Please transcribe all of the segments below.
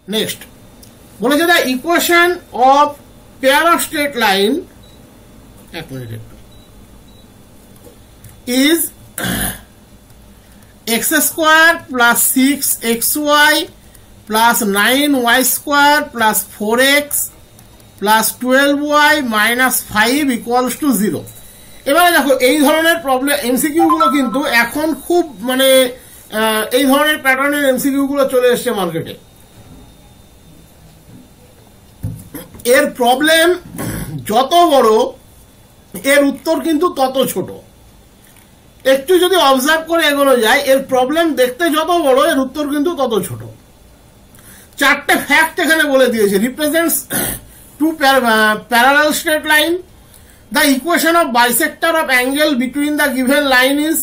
Next বলেছে the equation of pair of straight line, এক minute একটু, is x square plus 6xy plus 9y square plus 4x plus 12y minus 5 equals to 0. এবারে দেখো এই ধরনের problem MCQ গুলো কিন্তু এখন খুব মানে এই ধরনের প্যাটার্নের এমসিকিউ গুলো চলে এসছে মার্কেটে। এর প্রবলেম যত বড় এর উত্তর কিন্তু তত ছোট। একটু যদি অবজার্ভ করে এগোনো যায়, এর প্রবলেম দেখতে যত বড় এর উত্তর কিন্তু তত ছোট। চারটে ফ্যাক্ট এখানে বলে দিয়েছে। Represents two parallel straight line, the equation of bisector of angle between the given line is,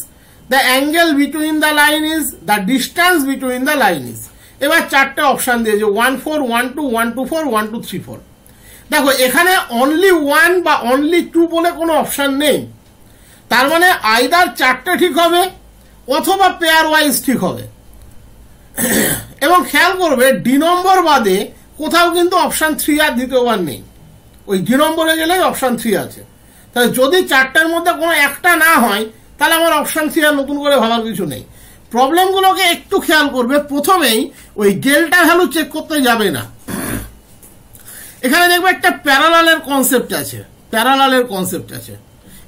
the angle between the line is, the distance between the line is. এবার চারটে অপশন দিয়েছে 1 4 1 2 1 2 4 1 2 3 4। দেখো এখানে অনলি 1 বা only 2 বলে কোনো option নেই, তার মানে আইদার চারটে ঠিক হবে অথবা পেয়ার ওয়াইজ ঠিক হবে। এবং খেয়াল করবে ডি নম্বর বাদে কোথাও কিন্তু অপশন 3 আর দ্বিতীয়বার নেই, ওই ডি নম্বরে গেলেই অপশন 3 আছে। তাহলে যদি চারটার মধ্যে কোনো একটা না হয় তাহলে আমার অপশন 3 আর নতুন করে ভাবার কিছু নেই। প্রবলেমগুলোকে একটু খেয়াল করবে, প্রথমেই ওই ডেল্টা ভ্যালু চেক করতে যাবে না। এখানে দেখবে একটা প্যারালালের কনসেপ্ট আছে, প্যারালালের কনসেপ্ট আছে,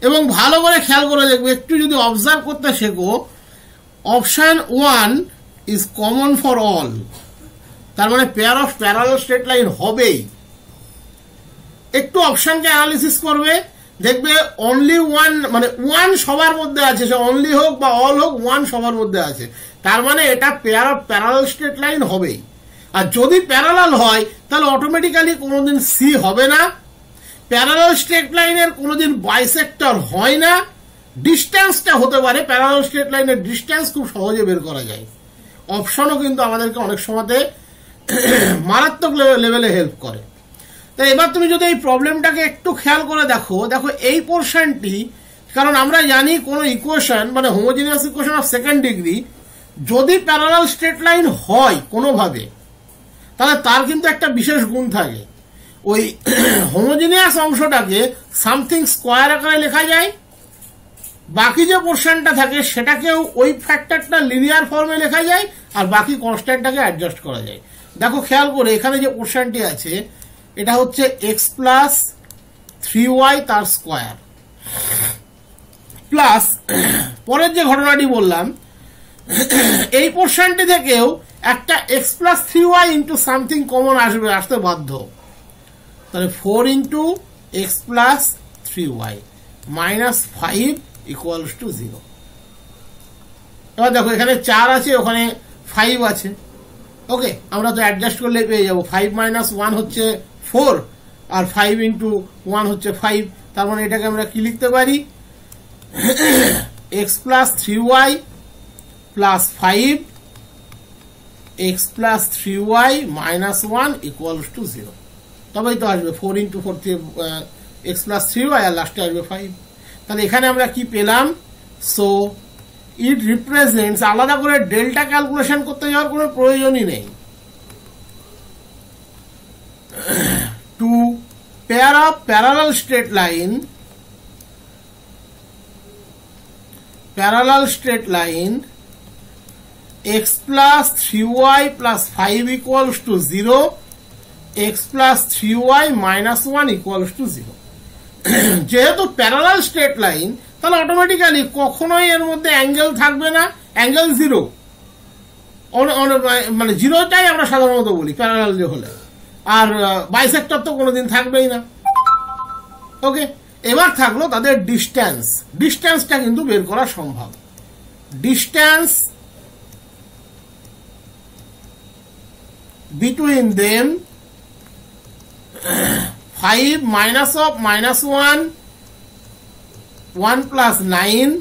এবং ভালো করে খেয়াল করে দেখবে, একটু যদি অবজার্ভ করতে শেখো, option 1 is common for all, তার মানে pair of parallel straight line হবেই। একটু অপশনকে অ্যানালিসিস করবে, দেখবে অনলি 1 মানে 1 সবার মধ্যে আছে, সে অনলি হোক বা অল হোক 1 সবার মধ্যে আছে, তার মানে এটা pair of parallel straight line হবেই। আর যদি প্যারালাল হয় তাহলে অটোমেটিক্যালি কোনোদিন সি হবে না, প্যারালাল স্ট্রেট লাইনের কোনোদিন বাইসেক্টর হয় না। ডিস্টেন্সটা হতে পারে, প্যারালাল স্ট্রেট লাইনের ডিস্টেন্স খুব সহজে বের করা যায়। অপশনও কিন্তু আমাদেরকে অনেক সময়তে মারাত্মক লেভেলে হেল্প করে। তাই এবার তুমি যদি এই প্রবলেমটাকে একটু খেয়াল করে দেখো, দেখো এই পোর্শনটি, কারণ আমরা জানি কোন ইকুয়েশন মানে homogeneous equation of second degree যদি প্যারালাল স্ট্রেট লাইন হয় কোনোভাবে, তাহলে তার কিন্তু একটা বিশেষ গুণ থাকে, ওই হোমোজিনিয়াস অংশটাকে সামথিং স্কোয়ার আকারে লেখা যায়, বাকি যে পোর্শনটা থাকে সেটাকেও ওই ফ্যাক্টরটা লিনিয়ার ফর্মে লেখা যায়, আর বাকি কনস্ট্যান্টটাকে অ্যাডজাস্ট করা যায়। দেখো খেয়াল করে এখানে যে পোর্শনটি আছে এটা হচ্ছে এক্স প্লাস 3y তার স্কোয়ার, প্লাস পরের যে ঘটনাটি বললাম এই পোর্শনটি থেকেও একটা x plus 3y into something common আসতে বাধ্য, তাহলে 4 into x plus 3y minus 5 equals to 0। এবার দেখো এখানে 4 আছে, ওখানে 5 আছে, ওকে, আমরা তো অ্যাডজাস্ট করলে পেয়ে যাবো 5 মাইনাস 1 হচ্ছে 4 আর 5 ইন্টু 1 হচ্ছে 5, তার মানে এটাকে আমরা কি লিখতে পারি, x plus 3y plus 5 x plus 3y minus 1 equals to 0। তবেই তো আসবে 4 ইন্টু 4 থেকে এক্স প্লাস 3y আর লাস্টে আসবে 5। তাহলে এখানে আমরা কি পেলাম, সো ইট রিপ্রেজেন্টস, আলাদা করে ডেল্টা ক্যালকুলেশন করতে যাওয়ার কোনো প্রয়োজনই নেই, two pair of parallel straight line x plus 3y plus 5 equals to 0, x plus 3y minus 1 equals to 0। যেহেতু প্যারালাল স্ট্রেট লাইন তাহলে অটোমেটিক্যালি কখনোই এর মধ্যে অ্যাঙ্গেল থাকবে না, অ্যাঙ্গেল 0, মানে 0টাই আমরা সাধারণত বলি প্যারালাল যে হলে, আর বাইসেক্টর তো কোনোদিন থাকবেই না। ওকে, এবার থাকলো তাদের ডিস্টেন্সটা কিন্তু বের করা সম্ভব। Distance between them 5 minus of minus 1 1 plus 9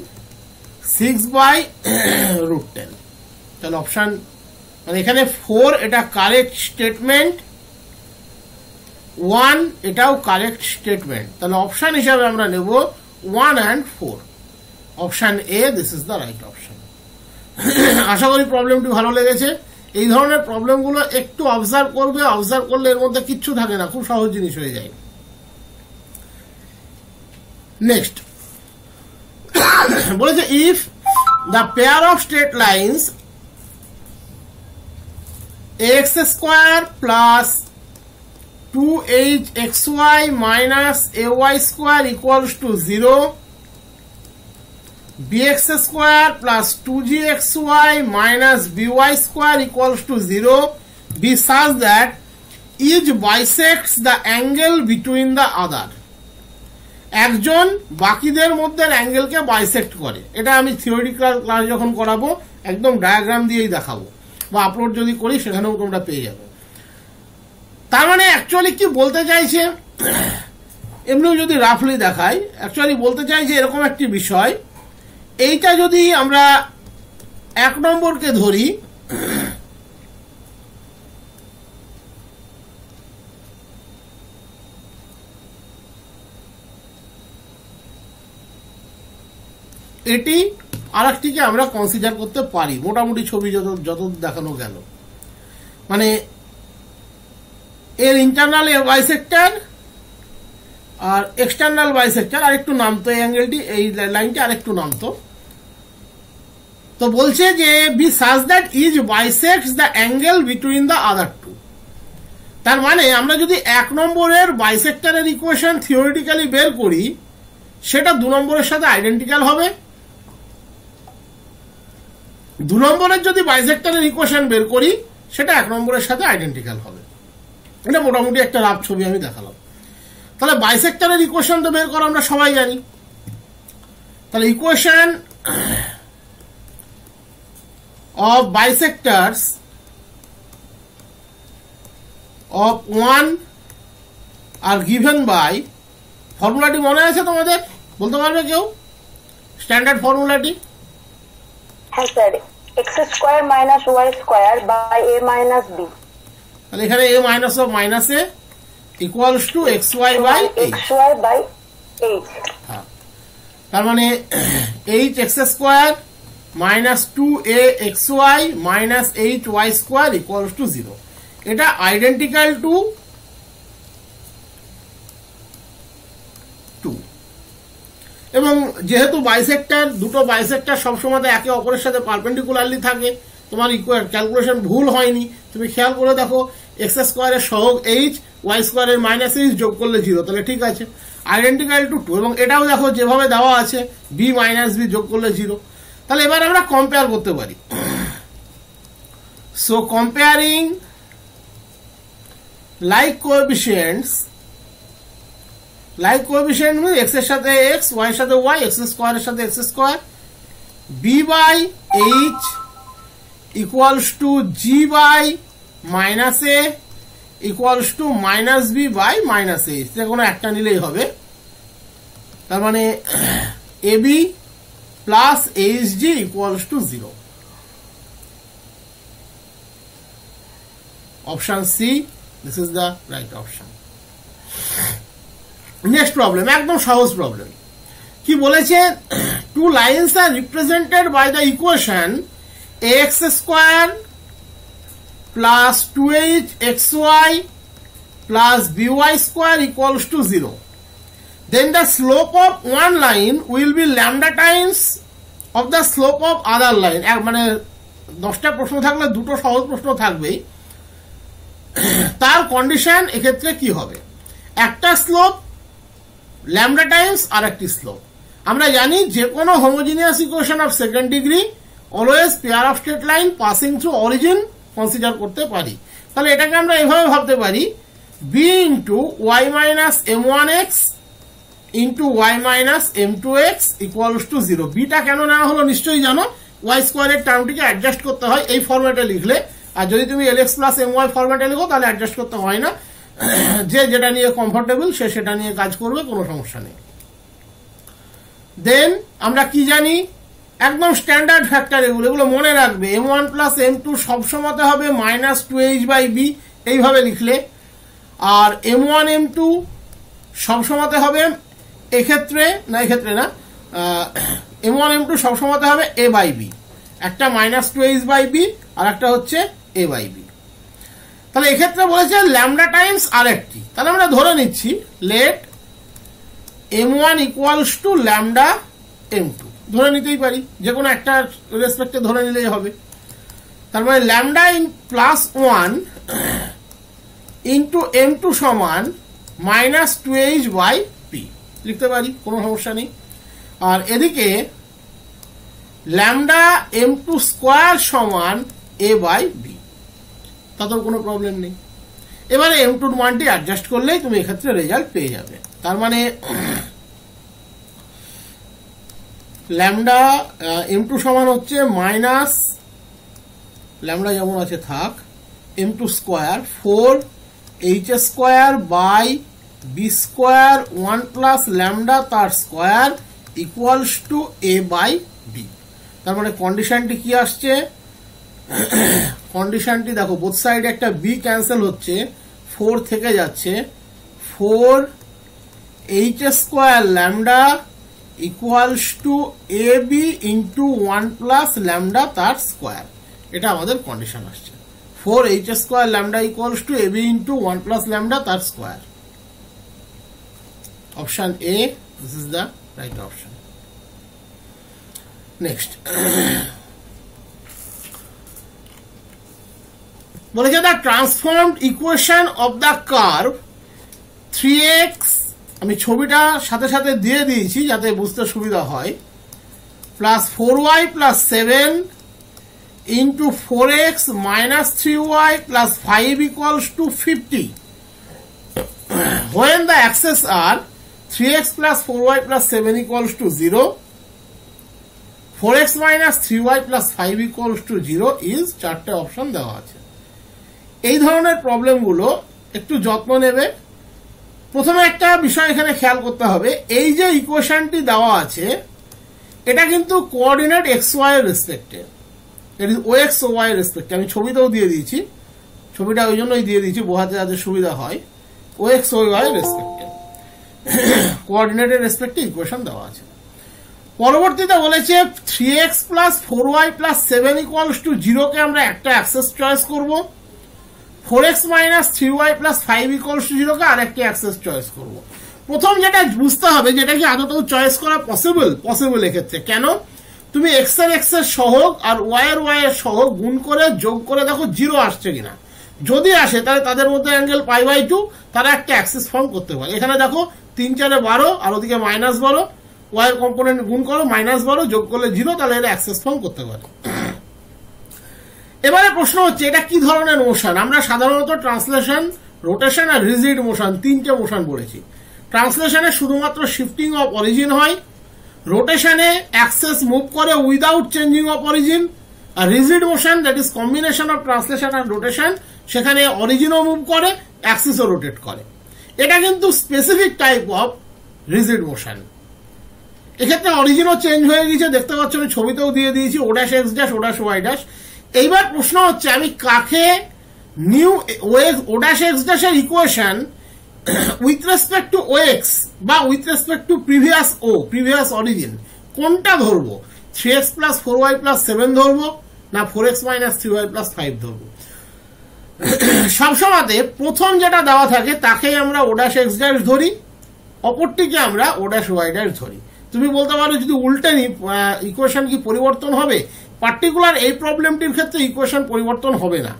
6 by root 10। তাহলে অপশন মানে এখানে 4 এটা কারেক্ট স্টেটমেন্ট, 1 এটাও কারেক্ট স্টেটমেন্ট, তাহলে অপশন হিসাবে আমরা নেব 1 and 4। Option A, this is the right option. আশা করি প্রবলেমটি ভালো লেগেছে। এই ধরনের প্রবলেমগুলো একটু অবজার্ভ করবে, অবজার্ভ করলে এর মধ্যে কিচ্ছু থাকে না, খুব সহজ জিনিস হয়ে যায়। নেক্সট বলেছে if the pair of straight lines ax square plus 2hxy minus ay square equals to 0, bx square plus 2gxy minus by square equals to 0 be such that each bisects the angle between the other. একজন বাকিদের মধ্যে অ্যাঙ্গেলকে bisect করে। এটা আমি theoretical class যখন করাবো একদম diagram দিয়েই দেখাবো, বা আপলোড যদি করি সেখানেও তোমরা পেয়ে যাবে। তার মানে অ্যাকচুয়ালি কি বলতে চাইছে, এমনিও যদি রাফলি দেখাই, অ্যাকচুয়ালি বলতে চাইছে এরকম একটি বিষয়, এইটা যদি আমরা 1 নম্বরকে ধরি, এটি আর একটিকে আমরা কনসিডার করতে পারি, মোটামুটি ছবি যত দেখানো গেল। মানে এর ইন্টারনাল বাইসেক্টর আর এক্সটার্নাল বাইসেক্টর আরেকটু নামতো, এই অ্যাঙ্গেলটি, এই লাইনটি আরেকটু নামতো। তো বলছে যে B such that is bisects the angle between the other two. তার মানে আমরা যদি 1 নম্বরের বাইসেক্টরের ইকুয়েশন থিওরিটিক্যালি বের করি, সেটা 2 নম্বরের সাথে আইডেন্টিক্যাল হবে। 2 নম্বরের যদি বাইসেক্টরের ইকুয়েশন বের করি, সেটা 1 নম্বরের সাথে আইডেন্টিক্যাল হবে। এটা মোটামুটি একটা রাফ ছবি আমি দেখালাম। তাহলে বাইসেক্টরের ইকুয়েশন তো বের করা আমরা সবাই জানি। তাহলে ইকুয়েশন অফ বাইসেক্টরস অফ 1 আর গিভেন বাই, ফর্মুলাটি মনে আছে তোমাদের? বলতে পারবে কেউ স্ট্যান্ডার্ড ফর্মুলাটি? হ্যাঁ sir, x square minus y square by a minus b। তাহলে এখানে a minus of minus a equals to xy by h। হ্যাঁ, তার মানে hx square minus 2axy minus hy square equals to 0। এটা আইডেন্টিক্যাল টু 2। এবং যেহেতু bisector, দুটো bisector সবসময় একে অপরের সাথে পারপেন্ডিকুলারলি থাকে, তোমার ক্যালকুলেশন ভুল হয়নি। তুমি খেয়াল করে দেখো, এক্স স্কোয়ারের সহগ h, ওয়াই স্কোয়ারের মাইনাস h যোগ করলে 0, তাহলে ঠিক আছে, আইডেন্টিক্যাল টু 2। এবং এটাও দেখো যেভাবে দেওয়া আছে, b মাইনাস b যোগ করলে 0। তাহলে এবার আমরা কম্পেয়ার করতে পারি। So comparing like coefficients, like coefficient মানে x এর সাথে x, y এর সাথে y, x স্কোয়ারের সাথে x square, b by h equals to g by minus a equals to minus b by minus h। যে কোনো একটা নিলেই হবে। তার মানে ab plus hg equals to 0। Option C, this is the right option. Next problem, একদম সহজ problem. কি বলেছে? 2 lines are represented by the equation ax square plus 2hxy plus by square equals to 0. Then the slope of one line will be lambda times of the slope of other line. মানে 10টা প্রশ্ন থাকলে 2টো সহজ প্রশ্ন থাকবেই। তার condition এক্ষেত্রে কি হবে? একটা স্লোপ ল্যামডা টাইমস আর একটি স্লোপ। আমরা জানি যে কোনো homogeneous equation of second degree always pair of straight line passing through origin consider করতে পারি। তাহলে এটাকে আমরা এভাবে ভাবতে পারি, b into Y minus m1x into Y minus m2x equals to 0। Beta কেন নেওয়া হলো নিশ্চয়ই জানো, ওয়াই স্কোয়ারের টার্মটিকে অ্যাডজাস্ট করতে হয় এই ফরম্যাটে লিখলে। আর যদি তুমি lx প্লাস my ফরম্যাটে লিখো তাহলে অ্যাডজাস্ট করতে হয় না। যে যেটা নিয়ে কমফোর্টেবল সে সেটা নিয়ে কাজ করবে, কোনো সমস্যা নেই। দেন আমরা কি জানি, একদম স্ট্যান্ডার্ড ফ্যাক্টর এগুলো মনে রাখবে। m1 প্লাস m2 সবসময় হবে মাইনাস 2h বাই b, এইভাবে লিখলে। আর m1 m2 সবসময় হবে এক্ষেত্রে না, m1 m2 সবসময় হবে a বাই b। একটা মাইনাস 2h বাই b আর একটা হচ্ছে এ বাই বি। তাহলে এক্ষেত্রে বলেছে ল্যামডা টাইমস আরেকটি, তাহলে আমরা ধরে নিচ্ছি late m1 equals to lambda m2, ধরে নিতেই পারি, যে কোনো একটা রেসপেক্টে ধরে নিলেই হবে। তার মানে ল্যামডা প্লাস 1 ইন্টু m2 সমান মাইনাস 2h বাই পি লিখতে পারি, কোনো সমস্যা নেই। আর এদিকে ল্যামডা m2 স্কোয়ার সমান a বাই বি, তাতেও কোনো প্রবলেম নেই। এবারে m2 এর মানটি অ্যাডজাস্ট করলেই তুমি এক্ষেত্রে রেজাল্ট পেয়ে যাবে। তার মানে ল্যামডা m2 সমান হচ্ছে মাইনাস ল্যামডা যেমন আছে থাক m2 square 4h square by B square 1 plus lambda তার square equals to a by B. তার মানে কন্ডিশনটি কি আসছে, কন্ডিশনটি দেখো বোথ সাইডে একটা বি ক্যান্সেল হচ্ছে, 4 থেকে যাচ্ছে, 4h square lambda equals to A B into 1 plus lambda তার স্কোয়ার, এটা আমাদের কন্ডিশন আসছে। 4h square lambda equals to A B into 1 plus lambda তার square. Option A, this is the right option. Next বলেছে the transformed equation of the curve 3x, আমি ছবিটা সাথে সাথে দিয়ে দিয়েছি যাতে বুঝতে সুবিধা হয়, plus 4y plus 7 into 4x minus 3y plus 5 equals to 50 when the axes are 3x plus 4y plus 7 equals to 0, 4x minus 3y plus 5 equals to 0 is চারটে অপশন দেওয়া আছে। এই ধরনের প্রবলেমগুলো একটু যত্ন নেবে। প্রথমে একটা বিষয় এখানে খেয়াল করতে হবে, এই যে ইকুয়েশনটি দেওয়া আছে এটা কিন্তু কোঅর্ডিনেট xy এর রেসপেক্টে, ইট ইজ ox y এর রেসপেক্টে। আমি ছবিতেও দিয়ে দিয়েছি, ছবিটা ওই জন্যই দিয়ে দিয়েছি বোঝাতে যাতে সুবিধা হয়, ox y এর রেসপেক্টে, কোঅর্ডিনেটের রেসপেক্টে ইকুয়েশন দেওয়া আছে। পরবর্তীতে বলেছে 3x plus 4y plus 7 equals to 0 কে আমরা একটা অ্যাক্সেস চয়েস করব, 4x minus 3y plus 5 equals to 0 কে আরেকটি অ্যাক্সেস চয়েস করব। প্রথম যেটা বুঝতে হবে যেটা কি আদৌ চয়েস করা পসিবল এক্ষেত্রে। কেন? তুমি x এর সহগ আর y এর সহগ গুণ করে যোগ করে দেখো 0 আসছে কিনা, যদি আসে তাহলে তাদের মধ্যে অ্যাঙ্গেল π/2, তারা একটা অ্যাক্সেস ফর্ম করতে পারে। এখানে দেখো 3 4 12 আর ওদিকে মাইনাস 12, y এর কম্পোনেন্ট গুণ করো মাইনাস 12 যোগ করলে 0, তাহলে এটা অ্যাক্সেস ফর্ম করতে পারে। এবারে প্রশ্ন হচ্ছে এটা কি ধরনের মোশন। আমরা সাধারণত ট্রান্সলেশন, রোটেশন আর রিজিড মোশন, তিনটে মোশন বলেছি। ট্রান্সলেশনে শুধুমাত্র শিফটিং অফ অরিজিন হয়, রোটেশনে অ্যাক্সেস মুভ করে উইদাউট চেঞ্জিং অফ অরিজিন, আর rigid motion that is combination of translation আর রোটেশন, সেখানে অরিজিনও মুভ করে অ্যাক্সিসও রোটেট করে। এটা কিন্তু specific type of rigid motion. এক্ষেত্রে অরিজিনও চেঞ্জ হয়ে গেছে, দেখতে পাচ্ছ আমি ছবিতেও দিয়ে দিয়েছি, O dash X dash O dash Y dash. এইবার প্রশ্ন হচ্ছে আমি কাকে নিউ ও ড্যাশ এক্স ড্যাশের equation with respect to O X বা with respect to previous origin কোনটা ধরবো, 3x প্লাস 4y প্লাস 7 ধরবো না 4x মাইনাস 3y প্লাস 5 ধরবো। সবসময়তে প্রথম যেটা দেওয়া থাকে তাকেই আমরা ও ড্যাশ এক্স ড্যাশ ধরি, অপরটিকে আমরা ও ড্যাশ ওয়াই ড্যাশ ধরি। তুমি বলতে পারো যদি উল্টে নি ইকুয়েশন কি পরিবর্তন হবে? পার্টিকুলার এই প্রবলেমটির ক্ষেত্রে ইকুয়েশন পরিবর্তন হবে না।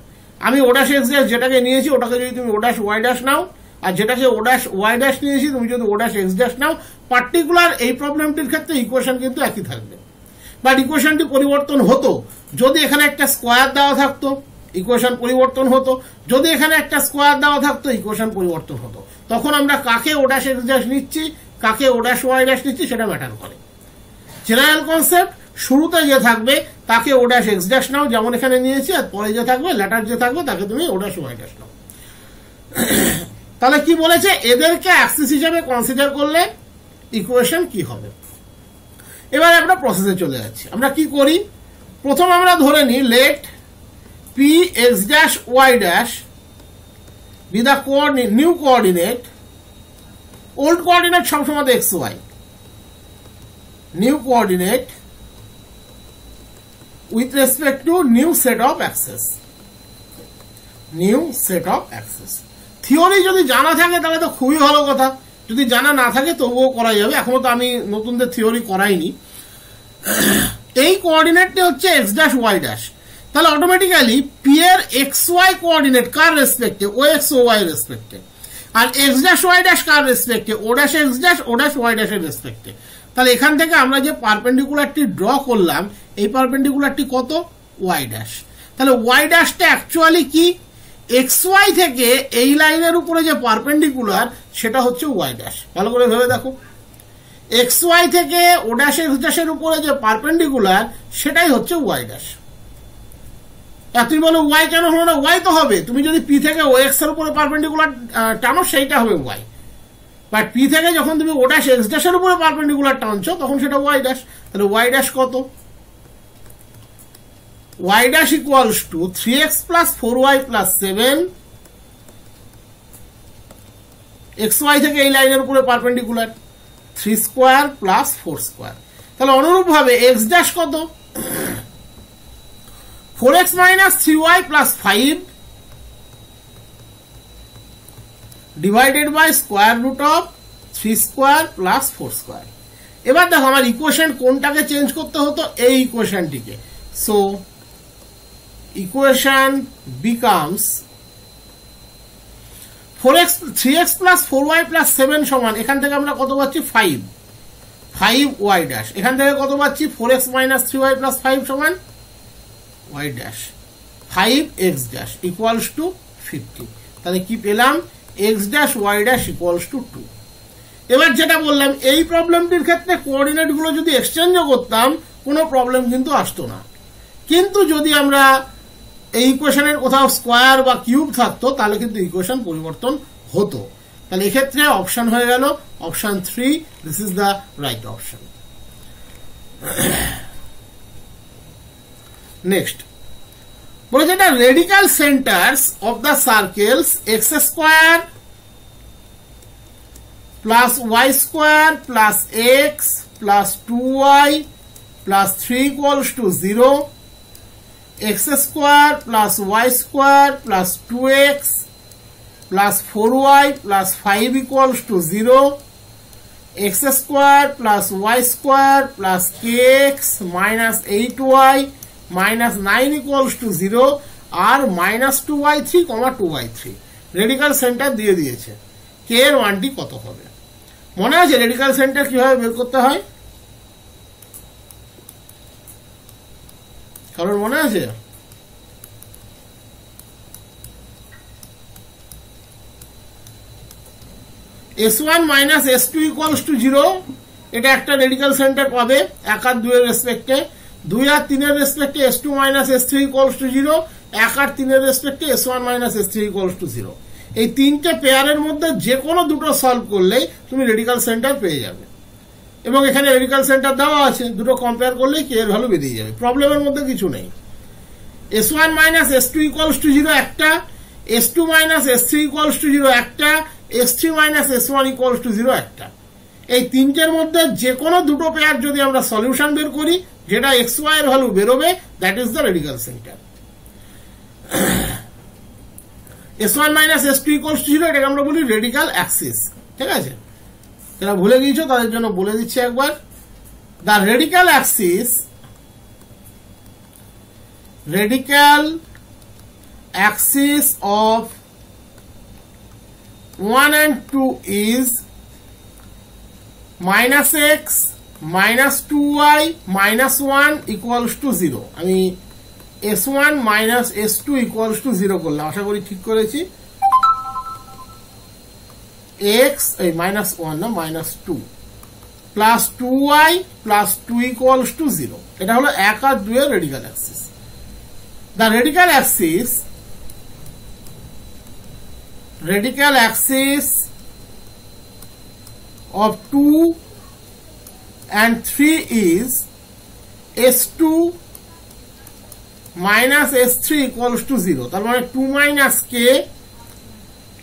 আমি ও ড্যাশ এক্স ড্যাশ যেটাকে নিয়েছি ওটাকে যদি তুমি ও ড্যাশ ওয়াই ড্যাশ নাও, আর যেটাকে ও ড্যাশ ওয়াই ড্যাশ নিয়েছি তুমি যদি ও ড্যাশ এক্স ড্যাশ নাও, পার্টিকুলার এই প্রবলেমটির ক্ষেত্রে ইকুয়েশন কিন্তু একই থাকবে। বাট ইকুয়েশনটি পরিবর্তন হতো যদি এখানে একটা স্কোয়ার দেওয়া থাকতো, ইকুয়েশন পরিবর্তন হতো। যদি এখানে একটা স্কোয়ার দেওয়া থাকতো, ইকুয়েশন পরিবর্তন হতো। তখন আমরা কাকে ও ড্যাশ এক্স ড্যাশ নিচ্ছি, কাকে ও ড্যাশ ওয়াই ড্যাশ নিচ্ছি সেটা ম্যাটার করে। জেনারেল কনসেপ্ট, শুরুতে যে থাকবে তাকে ও ড্যাশ এক্স ড্যাশ নাও যেমন এখানে নিয়েছি, আর পরে যে থাকবে ল্যাটার যে থাকবে তাকে তুমি ও ড্যাশ ওয়াই ড্যাশ নাও। তাহলে কি বলেছে, এদেরকে অ্যাক্সিস হিসেবে কনসিডার করলে ইকুয়েশন কি হবে। এবার আমরা প্রসেসে চলে যাচ্ছি। আমরা কি করি, প্রথম আমরা ধরে নিই let P X dash Y dash be the new coordinate, old coordinate সবসময় X Y, new coordinate with respect to new set of axes. New set of axes. Theory যদি জানা থাকে তাহলে তো খুবই ভালো কথা, যদি জানা না থাকে তবুও করা যাবে। এখনো তো আমি নতুনদের থিওরি করাইনি। এই কোঅর্ডিনেটটি হচ্ছে এক্স ড্যাশ ওয়াই ড্যাশ, তাহলে অটোমেটিক্যালি পি এর এক্স ওয়াই কোঅর্ডিনেট কার রেসপেক্টে? ও এক্স ও ওয়াই রেসপেক্টে। আর এক্স ড্যাশ ওয়াই ড্যাশ কার রেসপেক্টে? ও dash X dash O dash Y ড্যাশের রেসপেক্টে। তাহলে এখান থেকে আমরা যে পারপেন্ডিকুলারটি ড্র করলাম, এই পারপেন্ডিকুলারটি কত? Y dash. তাহলে ওয়াই ড্যাশটা অ্যাকচুয়ালি কি? এক্স ওয়াই থেকে এই লাইনের উপরে যে পারপেন্ডিকুলার সেটা হচ্ছে ওয়াই ড্যাশ। ভালো করে ভেবে দেখো, এক্স ওয়াই থেকে ও ড্যাশ এক্স ড্যাশের উপরে যে পারপেন্ডিকুলার সেটাই হচ্ছে ওয়াই ড্যাশ। তুমি বলো ওয়াই কেন হলো না? ওয়াই তো হবে, তুমি যদি পি থেকে ও এক্স এর উপরে পারপেন্ডিকুলার টানো সেইটা হবে ওয়াই, বাট পি থেকে যখন তুমি ও ড্যাশ এক্স ড্যাশের উপরে পারপেন্ডিকুলার টানছো তখন সেটা ওয়াই ড্যাশ। তাহলে ওয়াই ড্যাশ কত? y dash equals to 3x plus 4y plus 7 xy থেকে এই লাইনের উপরে পারপেন্ডিকুলার 3 স্কয়ার প্লাস 4 স্কয়ার। তাহলে অনুরূপভাবে x dash কত? 4x minus 3y plus 5 divided by square root of 3 square plus 4 square. এবার দেখো আমার ইকুয়েশন কোনটাকে চেঞ্জ করতে হতো? এই ইকুয়েশনটিকে। So equation becomes 3x plus 4y plus 7 সমান, এখান থেকে আমরা কত পাচ্ছি? 5y dash। এখান থেকে কত পাচ্ছি? 4x minus 3y plus 5 সমান y dash 5x dash equals to 50। তাহলে কি পেলাম? x dash y dash equals to 2। এবার যেটা বললাম, এই প্রবলেমটির ক্ষেত্রে কোঅর্ডিনেট গুলো যদি এক্সচেঞ্জও করতাম কোনো প্রবলেম কিন্তু আসতো না, কিন্তু যদি আমরা এই ইকুয়েশনের কোথাও স্কোয়ার বা কিউব থাকতো তাহলে কিন্তু ইকুয়েশন পরিবর্তন হতো। তাহলে এক্ষেত্রে অপশন হয়ে গেল option 3। This is the right option. Next বলেছে এটা radical centres of the circles X square plus Y square plus X plus 2y plus 3 equals to 0, x square plus y square plus 2x plus 4y plus 5 equals to 0, x square plus y square plus kx minus 8y minus 9 equals to 0 আর minus 2y3, 2y3 radical centre দিয়ে দিয়েছে। k এর মানটি কত হবে? মনে আছে radical centre কিভাবে বের করতে হয়? কারণ মনে আছে? s1 minus s2 equals to 0, এটা একটা রেডিক্যাল সেন্টার পাবে 1 আর 2 এর রেসপেক্টে। 2 আর 3 এর রেসপেক্টে s2 minus s3 equals to 0, 1 আর 3 এর রেসপেক্টে s1 minus s3 equals to 0। এই তিনটে পেয়ারের মধ্যে যে কোনো দুটো সলভ করলেই তুমি রেডিক্যাল সেন্টার পেয়ে যাবে, এবং এখানে রেডিক্যাল সেন্টার দেওয়া আছে, দুটো কম্পেয়ার করলেই কে এর ভ্যালু বেরিয়ে যাবে। প্রবলেমের মধ্যে কিছু নেই। s1 minus s2 equals to 0 একটা, s2 minus s3 equals to 0 একটা, s3 minus s1 equals to 0 একটা। এই তিনটের মধ্যে যে কোনো দুটো পেয়ার যদি আমরা সলিউশন বের করি, যেটা xy এর ভ্যালু বেরোবে, that is the radical centre. s1 minus s2 equals to 0 এটাকে আমরা বলি রেডিক্যাল অ্যাক্সিস। ঠিক আছে, যারা ভুলে গিয়েছো তাদের জন্য বলে দিচ্ছি একবার। The radical Axis, radical axis of 1 and 2 is minus x minus 2y minus 1 equals to 0। আমি s1 minus s2 equals to 0 করলাম, আশা করি ঠিক করেছি। x এই minus 1 না minus 2 plus 2y plus 2 equals to 0। এটা হলো 1 আর 2 এর radical Axis. The radical axis of 2 and 3 is s2 minus s3 equals to 0। তার মানে 2 minus k,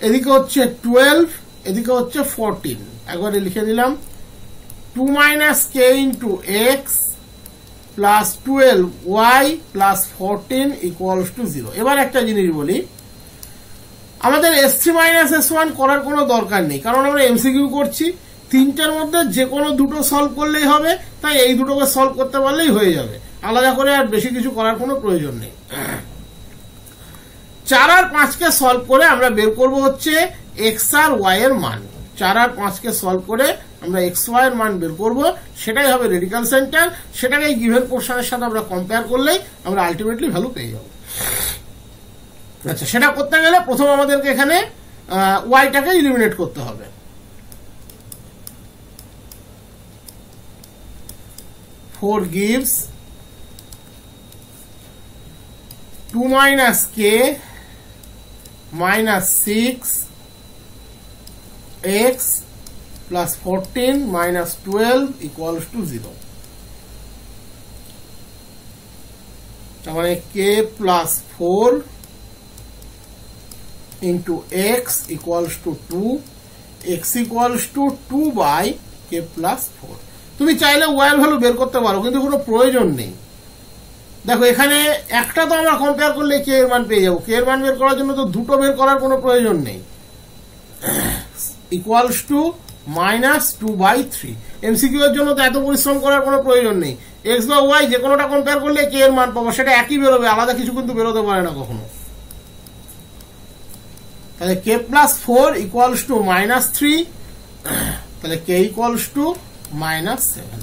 এদিকে হচ্ছে 12, এদিকে হচ্ছে 14। একবারে লিখে দিলাম 2 minus k into x plus 12y plus 14 equals to 0। এবার একটা জিনিস বলি, আমাদের S3 মাইনাস S1 করার কোনো দরকার নেই, কারণ আমরা এমসিকিউ করছি। তিনটার মধ্যে যে কোনো দুটো সলভ করলেই হবে, তাই এই দুটোকে সলভ করতে পারলেই হয়ে যাবে, আলাদা করে আর বেশি কিছু করার কোনো প্রয়োজন নেই। 4 আর 5কে সলভ করে আমরা বের করব হচ্ছে এক্স আর ওয়াই এর মান। 4 আর 5কে সলভ করে আমরা এক্স ওয়াই এর মান বের করব, সেটাই হবে রেডিক্যাল সেন্টার। সেটাকে গিভেন কোশ্চেনের সাথে আমরা কম্পেয়ার করলেই আমরা আলটিমেটলি ভ্যালু পেয়ে যাব। আচ্ছা, সেটা করতে গেলে প্রথম আমাদেরকে এখানে ওয়াইটাকে ইলিমিনেট করতে হবে। Four gives 2 minus k minus 6 x plus 14 minus 12 equals to 0. তার মানে k plus 4 into x equals to 2, x equals to 2 by k plus 4. তুমি চাইলে y এর ভ্যালু বের করতে পারো, কিন্তু কোনো প্রয়োজন নেই। দেখো এখানে একটা তো আমরা কম্পেয়ার করলে k এর মান পেয়ে যাবো, k এর মান বের করার জন্য তো দুটো বের করার কোনো প্রয়োজন নেই। Equals to -2/3। এমসিকিউ এর জন্য তো এত পরিশ্রম করার কোনো প্রয়োজন নেই। x বা y যে কোনোটা কম্পেয়ার করলে k এর মান পাবো, সেটা একই বেরোবে, আলাদা কিছু কিন্তু বেরোতে পারে না কখনো। তাহলে k plus 4 equals to -3, তাহলে k equals to -7।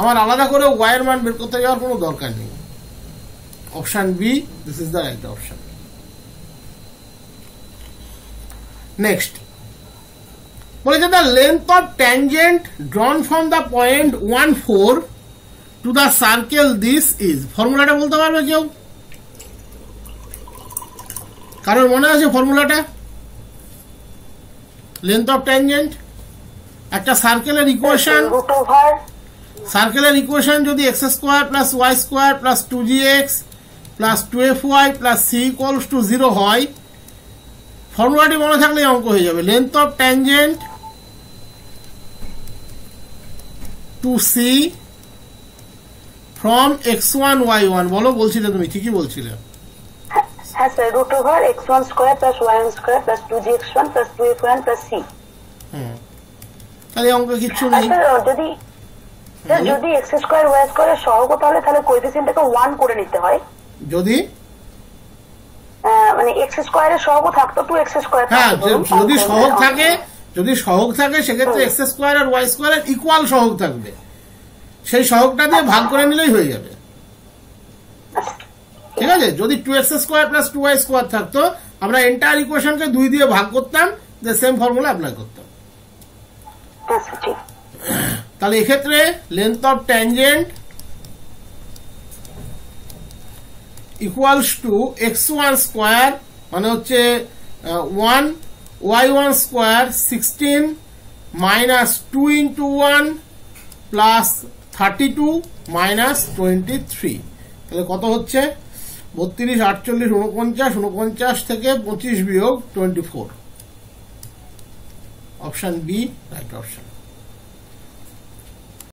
আমার আলাদা করে y এর মান বের করতে যাওয়ার কোনো দরকার নেই। Option B, this is the right option. Next বলেছে the length of tangent drawn from the point 1, 4 to the circle this is. ফর্মুলাটা বলতে পারবে কেউ? কারোর মনে আছে ফর্মুলাটা? লেন্থ অফ ট্যানজেন্ট একটা সার্কেলের ইকুয়েশন। সার্কেলের ইকুয়েশন যদি x square plus Y square plus 2gx plus 2fy plus c equals to 0 হয়, ফর্মুলাটি মনে থাকলে অঙ্ক হয়ে যাবে। Length of tangent to c from x1 y1। বলো, বলছিলে তুমি, ঠিকই বলছিলে। হ্যাঁ sir, √x1 square plus y1 square plus 2gx1 plus 2f1 plus c। তাহলে অঙ্ক কিচ্ছু নেই। যদি x স্কয়ার y স্কয়ার সহগ তাহলে কোএফিসিয়েন্টটাকে 1 করে নিতে হয়। যদি মানে x স্কয়ারের সহগ থাকতো 2x স্কয়ার। হ্যাঁ, যদি সহগ থাকে সেক্ষেত্রে x স্কয়ার আর y স্কয়ারের ইকুয়াল সহগ থাকবে, সেই সহগটা দিয়ে ভাগ করে নিলেই হয়ে যাবে। ঠিক আছে? যদি 2x square plus 2y square থাকতো, আমরা এন্টায়ার ইকুয়েশনকে 2 দিয়ে ভাগ করতাম, যে সেম ফর্মুলা অ্যাপ্লাই করতাম। তাহলে এক্ষেত্রে length of tangent equals to x1 square মানে হচ্ছে 1, y1 square 16 minus 2 into 1 plus 32 minus 23। তাহলে কত হচ্ছে? 32, 48, 49, 49 থেকে 25 বিয়োগ 24। Option B right option.